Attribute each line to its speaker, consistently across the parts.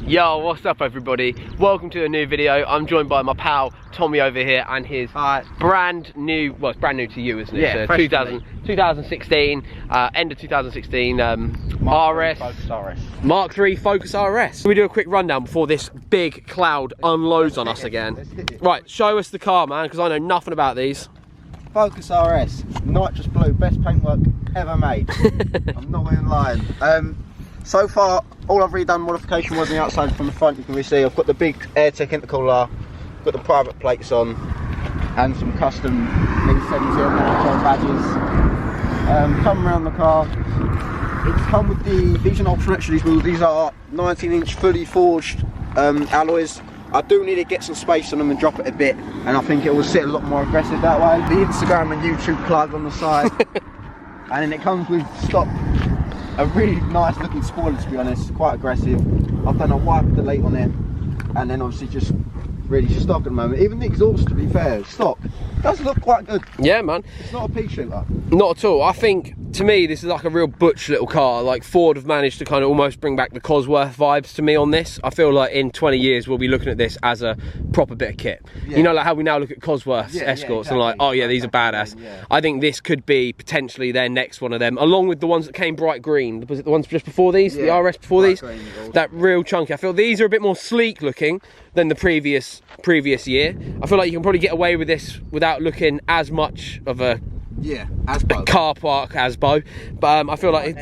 Speaker 1: Yo, what's up everybody? Welcome to a new video. I'm joined by my pal Tommy over here and his brand new, well it's brand new to you, isn't it?
Speaker 2: Yeah,
Speaker 1: so 2016, end of 2016 RS.
Speaker 2: Focus RS.
Speaker 1: Mark III Focus RS. We do a quick rundown before this big cloud unloads on us again. Right, show us the car, man, because I know nothing about these.
Speaker 2: Focus RS, nitrous blue, best paintwork ever made. I'm not even lying. So far, all I've really done modification was on the outside. From the front, you can really see I've got the big AirTech intercooler, got the private plates on, and some custom B7TMY badges. Come around the car. It's come with these are optional extra, these wheels. These are 19-inch fully forged alloys. I do need to get some space on them and drop it a bit, and I think it will sit a lot more aggressive that way. The Instagram and YouTube plug on the side, and then it comes with stock. A really nice looking spoiler, to be honest, quite aggressive. I've done a wipe delete on it, and then obviously just really stock at the moment. Even the exhaust, to be fair, stock does look quite good. Yeah, man. It's not a pea shooter.
Speaker 1: Not at all. I think, to me, this is like a real butch little car. Like, Ford have managed to kind of almost bring back the Cosworth vibes to me on this. I feel like in 20 years, we'll be looking at this as a proper bit of kit. Yeah. You know, like how we now look at Cosworth's Escorts and like, oh yeah, these are badass. Yeah. I think this could be potentially their next one of them, along with the ones that came bright green. Was it the ones just before these? Yeah. The RS before these? That real chunky. I feel these are a bit more sleek looking than the previous year. I feel like you can probably get away with this without looking as much of a car park Asbo, but I feel like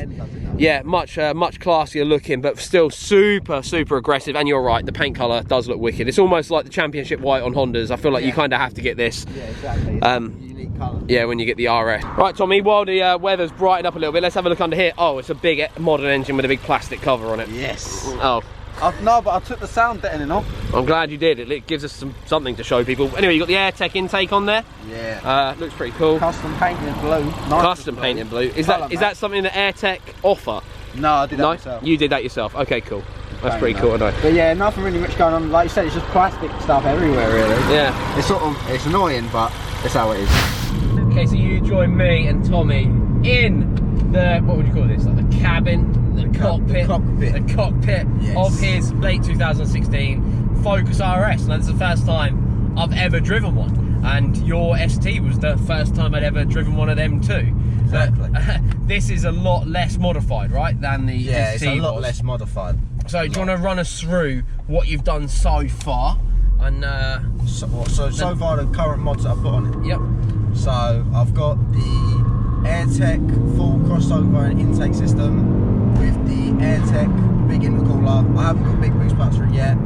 Speaker 1: much classier looking, but still super aggressive. And you're right, the paint colour does look wicked. It's almost like the championship white on Hondas. I feel like you kind of have to get this.
Speaker 2: Yeah, exactly. It's unique colour.
Speaker 1: Yeah, when you get the RS. Right, Tommy, while the weather's brightened up a little bit, let's have a look under here. Oh, it's a big modern engine with a big plastic cover on it.
Speaker 2: Yes.
Speaker 1: Oh.
Speaker 2: No, but I took the sound deadening off.
Speaker 1: I'm glad you did. It gives us something to show people. Anyway, you got the AirTech intake on there.
Speaker 2: Yeah.
Speaker 1: Looks pretty cool.
Speaker 2: Custom painted blue.
Speaker 1: Custom painted blue. Is that something that AirTech offer?
Speaker 2: No, I did that myself.
Speaker 1: You did that yourself. Okay, cool. That's pretty cool, I know.
Speaker 2: But yeah, nothing really much going on. Like you said, it's just plastic stuff everywhere, really.
Speaker 1: Yeah.
Speaker 2: It's annoying, but it's how it is.
Speaker 1: Okay, so you join me and Tommy in the, what would you call this? Like the cabin, the cockpit of his late 2016 Focus RS. Now, this is the first time I've ever driven one, and your ST was the first time I'd ever driven one of them too.
Speaker 2: Exactly.
Speaker 1: This is a lot less modified, right, than the ST
Speaker 2: it's a lot less modified.
Speaker 1: So do you want to run us through what you've done so far? And
Speaker 2: so far the current mods that I've put on it.
Speaker 1: Yep.
Speaker 2: So I've got the AirTech full crossover and intake system with the AirTech big intercooler. I haven't got big boost packs for it yet.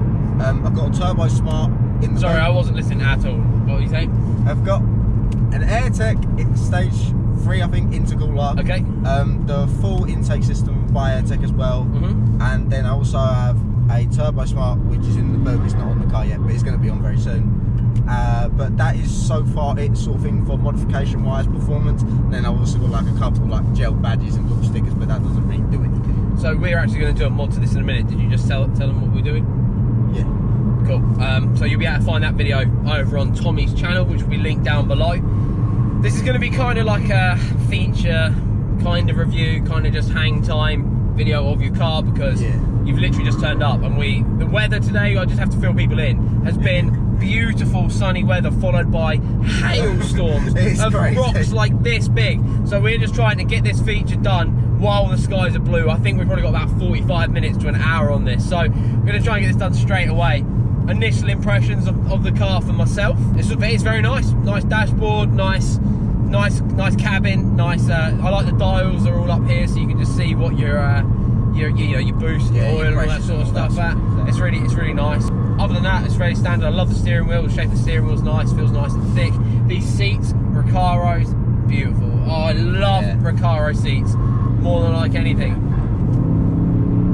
Speaker 2: I've got a Turbo Smart in the
Speaker 1: Sorry, I wasn't listening at all. What were you saying?
Speaker 2: I've got an AirTech stage 3, I think, intercooler.
Speaker 1: Okay.
Speaker 2: The full intake system by AirTech as well. And then I also have a Turbo Smart, which is in the boot. It's not on the car yet, but it's going to be on very soon. But that is so far it sort of thing for modification wise performance. Then I've also got like a couple like gel badges and little stickers, but that doesn't really do anything.
Speaker 1: So we're actually going to do a mod to this in a minute. Did you just tell them what we're doing?
Speaker 2: Yeah.
Speaker 1: Cool. So you'll be able to find that video over on Tommy's channel, which will be linked down below. This is going to be kind of like a feature kind of review, kind of just hang time video of your car, because you've literally just turned up, and the weather today, I just have to fill people in, has been beautiful sunny weather followed by hailstorms of rocks like this big. So we're just trying to get this feature done while the skies are blue. I think we've probably got about 45 minutes to an hour on this, so we're going to try and get this done straight away. Initial impressions of the car for myself, it's very nice. Nice dashboard, nice cabin, nice. I like the dials are all up here, so you can just see what your boost, your oil, and all that sort of stuff at. It's really nice. Other than that, it's very standard. I love the steering wheel. The shape of the steering wheel is nice. Feels nice and thick. These seats, Recaro's, beautiful. Oh, I love Recaro seats more than I like anything.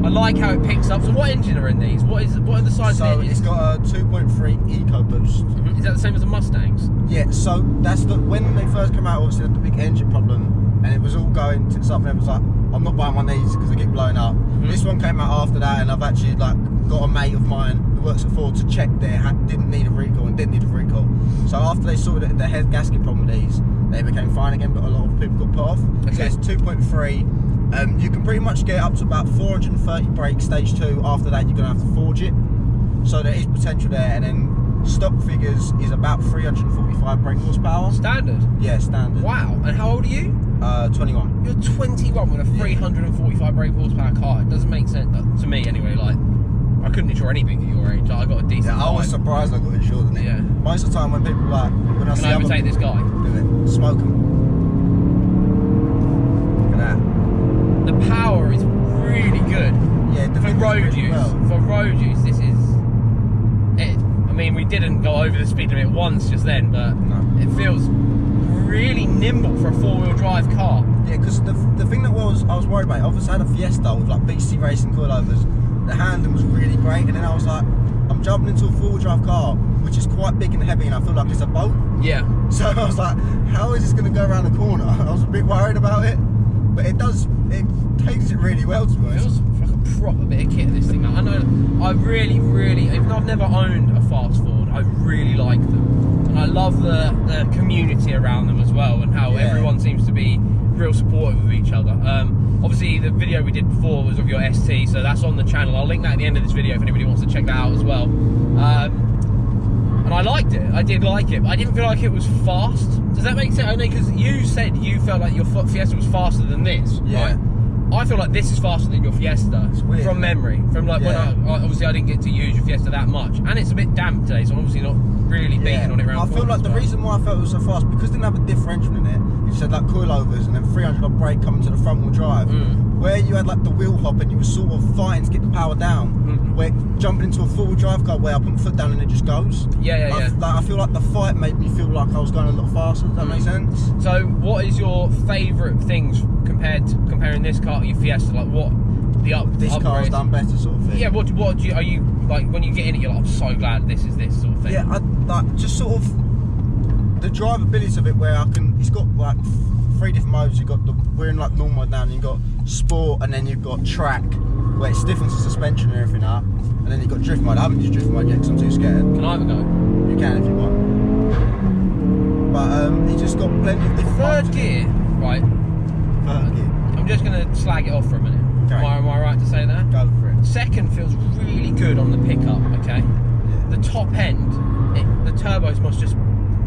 Speaker 1: I like how it picks up. So what engine are in these? What are the size of the engine?
Speaker 2: It's got a 2.3 EcoBoost.
Speaker 1: Is that the same as the Mustangs?
Speaker 2: Yeah, so that's when they first came out, obviously the big engine problem, and it was all going to stuff, and it was like, I'm not buying one of these because they get blown up. This one came out after that, and I've actually like got a mate of mine who works at Ford to check there, didn't need a recall and didn't need a recall. So after they saw the head gasket problem with these, they became fine again, but a lot of people got put off.
Speaker 1: Okay.
Speaker 2: So it's 2.3. You can pretty much get up to about 430 brake stage 2. After that, you're going to have to forge it. So there is potential there. And then stock figures is about 345 brake horsepower.
Speaker 1: Standard?
Speaker 2: Yeah, standard.
Speaker 1: Wow. And how old are you?
Speaker 2: 21.
Speaker 1: You're 21 with a 345 brake horsepower car. It doesn't make sense to me anyway. Like, I couldn't insure anything at your age. Like, I got a decent.
Speaker 2: Yeah, I was surprised I got insured in it.
Speaker 1: Yeah.
Speaker 2: Most of the time when people like, when I
Speaker 1: Can
Speaker 2: see
Speaker 1: I overtake this guy?
Speaker 2: do it, smoke them. Look at that.
Speaker 1: The power is really good.
Speaker 2: Yeah,
Speaker 1: For road use. For road use, this is it. I mean, we didn't go over the speed limit once just then, but
Speaker 2: No.
Speaker 1: it feels really nimble for a 4-wheel drive car.
Speaker 2: Yeah, because the thing that I was worried about, obviously I had a Fiesta with like BC racing coilovers. The handling was really great, and then I was like, I'm jumping into a 4-wheel drive car, which is quite big and heavy, and I feel like it's a boat.
Speaker 1: Yeah.
Speaker 2: So I was like, how is this going to go around the corner? I was a bit worried about it, but it takes it really well, to be
Speaker 1: It
Speaker 2: honest.
Speaker 1: feels like a proper bit of kit, this thing. I know, I really, even though I've never owned a fast Ford, I really like them. And I love the community around them as well, and how everyone seems to be real supportive of each other. Obviously, the video we did before was of your ST, so that's on the channel. I'll link that at the end of this video if anybody wants to check that out as well. And I liked it. I did like it, but I didn't feel like it was fast. Does that make sense? Only because you said you felt like your Fiesta was faster than this, right? I feel like this is faster than your Fiesta
Speaker 2: weird,
Speaker 1: from memory. From like when obviously I didn't get to use your Fiesta that much, and it's a bit damp today, so I'm obviously not really beating on it around.
Speaker 2: I feel like the reason why I felt it was so fast, because it didn't have a differential in it. You said like coilovers and then 300 on brake coming to the front wheel drive. Where you had like the wheel hop and you were sort of fighting to get the power down. Where jumping into a 4-wheel drive car where I put my foot down and it just goes. I feel like the fight made me feel like I was going a lot faster. Does that make sense?
Speaker 1: So, what is your favourite things comparing this car to your Fiesta? Like, what
Speaker 2: this car's done better, sort of thing.
Speaker 1: Yeah. What are you like when you get in it? You're like, I'm so glad this is this sort of thing.
Speaker 2: Yeah, I like just sort of the drivability of it, where it's got like 3 different modes. You've got we're in like normal mode now, and you've got sport, and then you've got track, where it stiffens the suspension and everything up, and then you've got drift mode. I haven't used drift mode yet because I'm too scared.
Speaker 1: Can I have a go?
Speaker 2: You can if you want. But you just got plenty of different
Speaker 1: Third
Speaker 2: modes.
Speaker 1: gear, right?
Speaker 2: Third gear.
Speaker 1: I'm just gonna slag it off for a minute.
Speaker 2: Okay.
Speaker 1: Am I right to say that?
Speaker 2: Go for it.
Speaker 1: Second feels really good on the pickup. Okay.
Speaker 2: Yeah.
Speaker 1: The top end, the turbos must just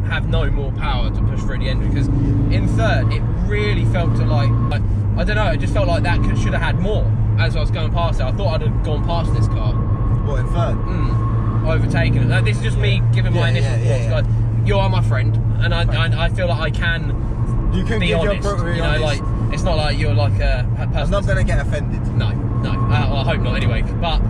Speaker 1: have no more power to push through the engine, because in third it really felt to like I don't know, it just felt like that should have had more as I was going past it. I thought I'd have gone past this car.
Speaker 2: What, in third?
Speaker 1: Overtaken it. This is just me giving my initial thoughts. Like, you are my friend, and I feel like I can be honest. You know, like, it's not like you're like a person.
Speaker 2: I'm not going to get offended.
Speaker 1: No. Well, I hope not anyway. But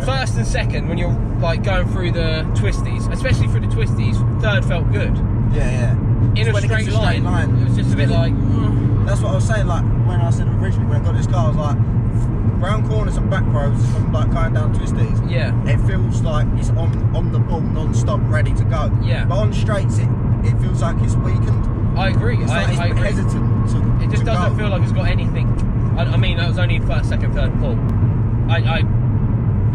Speaker 1: first and second, when you're like going through the twisties, especially through the twisties, third felt good.
Speaker 2: Yeah.
Speaker 1: In a straight line, it was just a bit like.
Speaker 2: That's what I was saying. Like when I said originally when I got this car, I was like, round corners and back roads, I'm like going down twisties.
Speaker 1: Yeah.
Speaker 2: It feels like it's on the ball, non-stop, ready to go.
Speaker 1: Yeah.
Speaker 2: But on straights, it feels like it's weakened.
Speaker 1: I agree.
Speaker 2: It's like it's
Speaker 1: I agree.
Speaker 2: hesitant to.
Speaker 1: It just doesn't
Speaker 2: go.
Speaker 1: feel like it's got anything. I mean, that was only first, second, third pull. I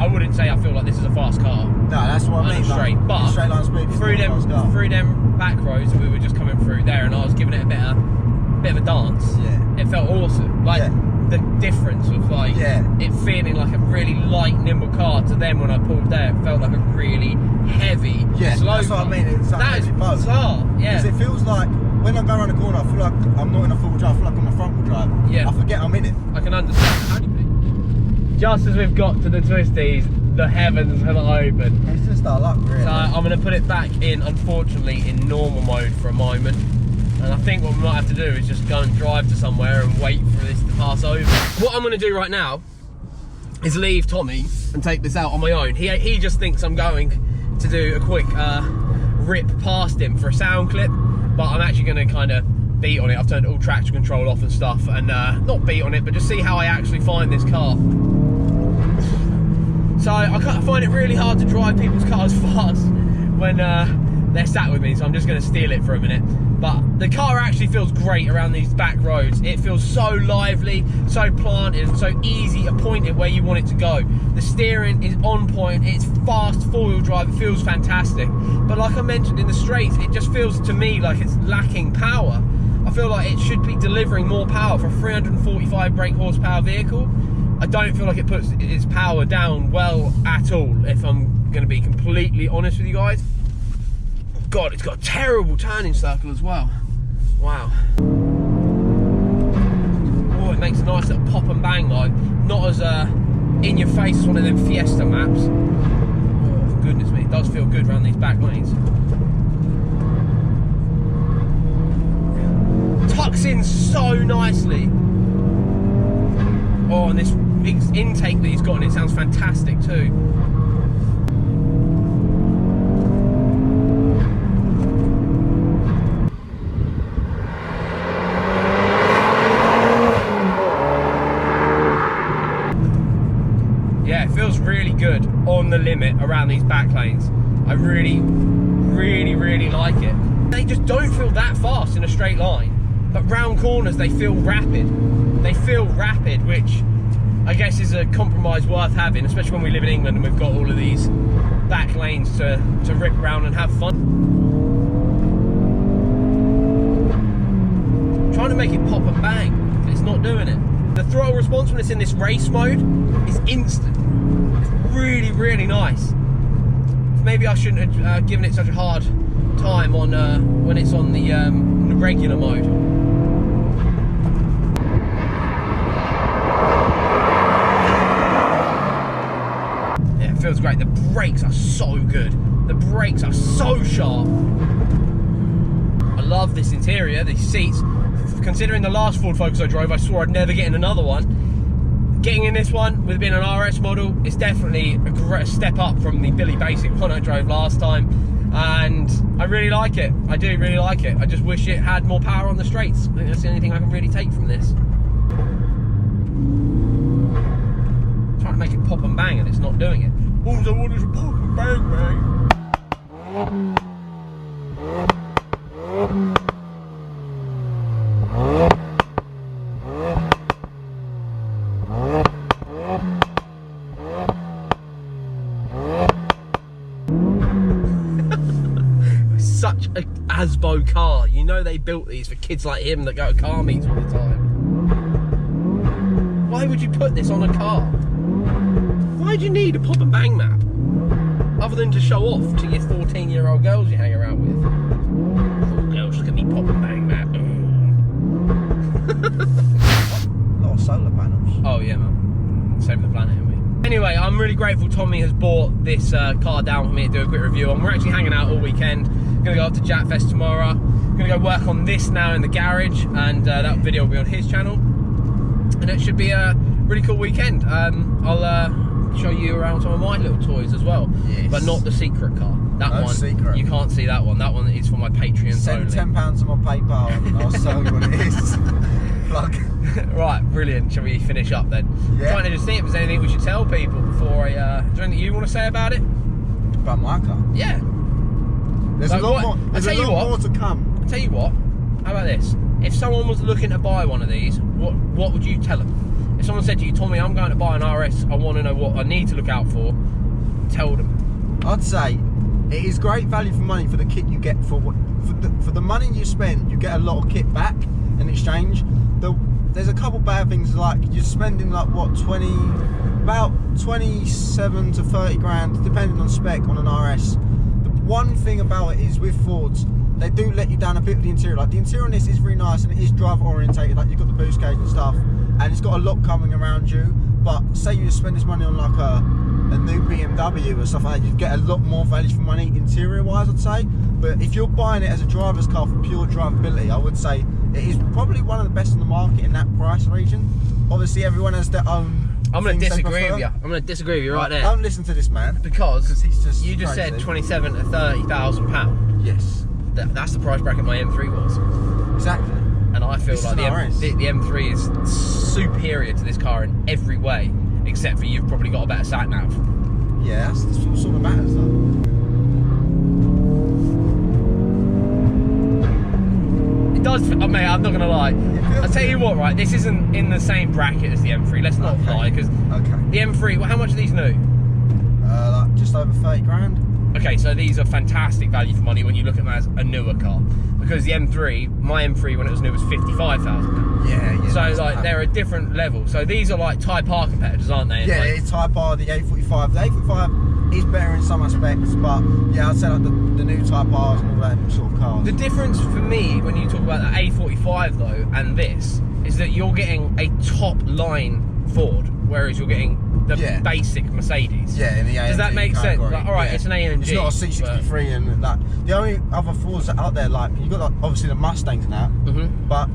Speaker 1: wouldn't say I feel like this is a fast car.
Speaker 2: No, that's what I mean.
Speaker 1: Straight,
Speaker 2: like,
Speaker 1: but
Speaker 2: straight line speed
Speaker 1: through them back roads, we were just coming through there, and I was giving it a bit of a dance.
Speaker 2: Yeah.
Speaker 1: It felt awesome. Like the difference of like it feeling like a really light, nimble car to then when I pulled there, it felt like a really heavy, slow
Speaker 2: that's
Speaker 1: car.
Speaker 2: what I mean. It's like
Speaker 1: That is bizarre. Yeah.
Speaker 2: Because it feels like when I go around the corner, I feel like I'm not in a full drive. I feel like I'm a front wheel drive.
Speaker 1: Yeah.
Speaker 2: I forget I'm in it.
Speaker 1: I can understand. How do you think? Just as we've got to the twisties, the heavens have opened.
Speaker 2: It's just our luck, really.
Speaker 1: So I'm going to put it back in, unfortunately, in normal mode for a moment. And I think what we might have to do is just go and drive to somewhere and wait for this to pass over. What I'm going to do right now is leave Tommy and take this out on my own. He just thinks I'm going to do a quick rip past him for a sound clip, but I'm actually going to kind of beat on it. I've turned all traction control off and stuff, and not beat on it, but just see how I actually find this car. So I find it really hard to drive people's cars fast when they're sat with me, so I'm just going to steal it for a minute. But the car actually feels great around these back roads. It feels so lively, so planted, and so easy to point it where you want it to go. The steering is on point, it's fast, four-wheel drive, it feels fantastic. But like I mentioned, in the straights, it just feels to me like it's lacking power. I feel like it should be delivering more power for a 345 brake horsepower vehicle. I don't feel like it puts its power down well at all, if I'm going to be completely honest with you guys. God, it's got a terrible turning circle as well. Wow. Oh, it makes a nice little pop and bang though. Not as in your face as one of them Fiesta maps. Oh, goodness me, it does feel good around these back lanes. Tucks in so nicely. Oh, and this big intake that he's got, and it sounds fantastic too. Yeah, it feels really good on the limit around these back lanes. I really, really, really like it. They just don't feel that fast in a straight line, but round corners they feel rapid. They feel rapid, which I guess is a compromise worth having, especially when we live in England and we've got all of these back lanes to rip around and have fun. I'm trying to make it pop and bang, but it's not doing it. The throttle response when it's in this race mode is instant. It's really, really nice. Maybe I shouldn't have given it such a hard time on when it's on the regular mode. Yeah, it feels great. The brakes are so good. The brakes are so sharp. I love this interior, these seats. Considering the last Ford Focus I drove, I swore I'd never get in another one. Getting in this one, with being an RS model, it's definitely a great step up from the Billy Basic one I drove last time. And I really like it. I do really like it. I just wish it had more power on the straights. I think that's the only thing I can really take from this. I'm trying to make it pop and bang and it's not doing it. All I want is a pop and bang, bang. Such a Asbo car. You know they built these for kids like him that go to car meets all the time. Why would you put this on a car? Why do you need a pop and bang map? Other than to show off to your 14-year-old girls you hang around with. Oh, girls, look at me pop and bang map.
Speaker 2: A lot of solar panels.
Speaker 1: Oh yeah, man. Saving the planet, haven't we? Anyway, I'm really grateful Tommy has bought this car down for me to do a quick review on. We're actually hanging out all weekend. Gonna go up to Jatfest tomorrow. Gonna go work on this now in the garage, and that video will be on his channel. And it should be a really cool weekend. I'll show you around some of my little toys as well. Yes. But not the secret car. That one, secret. You can't see that one. That one is for my Patreon.
Speaker 2: Send £10 on my PayPal and I'll show you what it is. Plug.
Speaker 1: Right, brilliant. Shall we finish up then? Yeah. I'm trying to just see if there's anything we should tell people before I... is there anything you want to say about it?
Speaker 2: About my car?
Speaker 1: Yeah.
Speaker 2: There's
Speaker 1: like
Speaker 2: a lot more. There's a lot more to come.
Speaker 1: I'll tell you what. How about this? If someone was looking to buy one of these, what would you tell them? If someone said to you, Tommy, I'm going to buy an RS, I want to know what I need to look out for, tell them.
Speaker 2: I'd say it is great value for money for the kit you get for the money you spend. You get a lot of kit back in exchange. There's a couple bad things, like you're spending like what about 27 to 30 grand depending on spec on an RS. One thing about it is with Fords, they do let you down a bit with the interior. Like the interior on this is really nice and it is driver orientated. Like you've got the boost cage and stuff, and it's got a lot coming around you. But say you spend this money on like a new BMW or stuff like that, you get a lot more value for money interior wise, I'd say. But if you're buying it as a driver's car for pure drivability, I would say it is probably one of the best on the market in that price region. Obviously, everyone has their own.
Speaker 1: I'm going to disagree with you. I'm going to disagree with you right there.
Speaker 2: Don't listen to this man,
Speaker 1: because
Speaker 2: he's just
Speaker 1: you just said 27 to 30,000 £.
Speaker 2: Yes,
Speaker 1: that's the price bracket my M3 was.
Speaker 2: Exactly.
Speaker 1: And I feel like the M3 is superior to this car in every way, except for you've probably got a better sat nav.
Speaker 2: Yeah, that's what sort of matters though.
Speaker 1: does, mate, I'm not gonna lie. I'll tell you what, right, this isn't in the same bracket as the M3, let's not lie, because the M3, well, how much are these new?
Speaker 2: Like just over 30 grand.
Speaker 1: Okay, so these are fantastic value for money when you look at them as a newer car. Because the M3, my M3 when it was new was 55,000.
Speaker 2: Yeah.
Speaker 1: So like they're a different level. So these are like Type R competitors, aren't they?
Speaker 2: Yeah,
Speaker 1: like,
Speaker 2: it's Type R, the A45. The A45 is better in some aspects, but yeah, I'd say like the new Type Rs and all that sort of cars.
Speaker 1: The difference for me when you talk about the A45 though and this is that you're getting a top line Ford, whereas you're getting the basic Mercedes.
Speaker 2: Yeah, in the AMG.
Speaker 1: Does that make sense? Like, all right, it's an AMG.
Speaker 2: It's not a C63 and that. The only other Fords out there, like you got like, obviously the Mustangs and that, but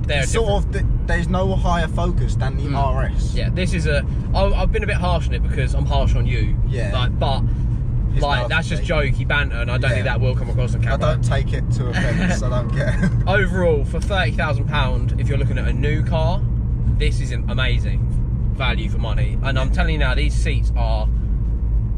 Speaker 1: they're
Speaker 2: sort of there's no higher focus than the RS.
Speaker 1: Yeah, this is a. I've been a bit harsh on it because I'm harsh on you.
Speaker 2: Yeah.
Speaker 1: Like, but
Speaker 2: It's
Speaker 1: like that's just jokey banter, and I don't think that will come across on camera.
Speaker 2: I don't take it to offence. I don't care.
Speaker 1: Overall, for £30,000, if you're looking at a new car, this is an amazing value for money. And I'm telling you now, these seats are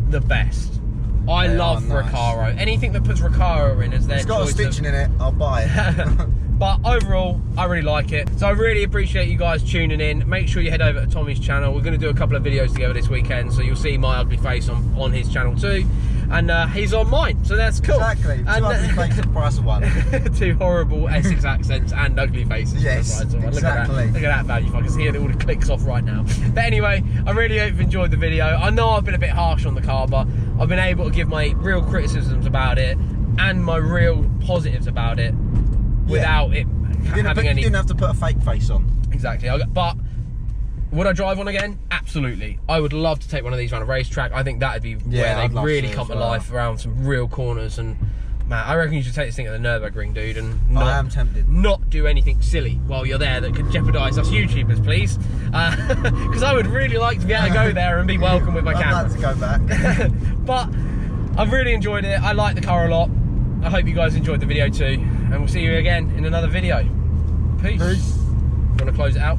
Speaker 1: the best. I love Recaro. Anything that puts Recaro in as their choice.
Speaker 2: It's got a stitching in it, I'll buy it.
Speaker 1: But overall, I really like it. So I really appreciate you guys tuning in. Make sure you head over to Tommy's channel. We're going to do a couple of videos together this weekend, so you'll see my ugly face on his channel too. And he's on mine, so that's cool.
Speaker 2: Exactly. Two ugly faces, the price of one.
Speaker 1: 2 horrible Essex accents and ugly faces.
Speaker 2: Yes,
Speaker 1: for the price of one.
Speaker 2: exactly.
Speaker 1: Look at that value. I can see all the clicks off right now. But anyway, I really hope you've enjoyed the video. I know I've been a bit harsh on the car, but I've been able to give my real criticisms about it and my real positives about it without it having any.
Speaker 2: You didn't have to put a fake face on.
Speaker 1: Exactly. But would I drive one again? Absolutely. I would love to take one of these around a racetrack. I think that'd be where they really come to life around some real corners. And man, I reckon you should take this thing at the Nürburgring, dude, and
Speaker 2: I am tempted.
Speaker 1: Not do anything silly while you're there that could jeopardise us YouTubers, please. Because I would really like to be able to go there and be welcome with my camera.
Speaker 2: I'd like to go back.
Speaker 1: But I've really enjoyed it. I like the car a lot. I hope you guys enjoyed the video too. And we'll see you again in another video. Peace.
Speaker 2: Peace.
Speaker 1: You want to close it out?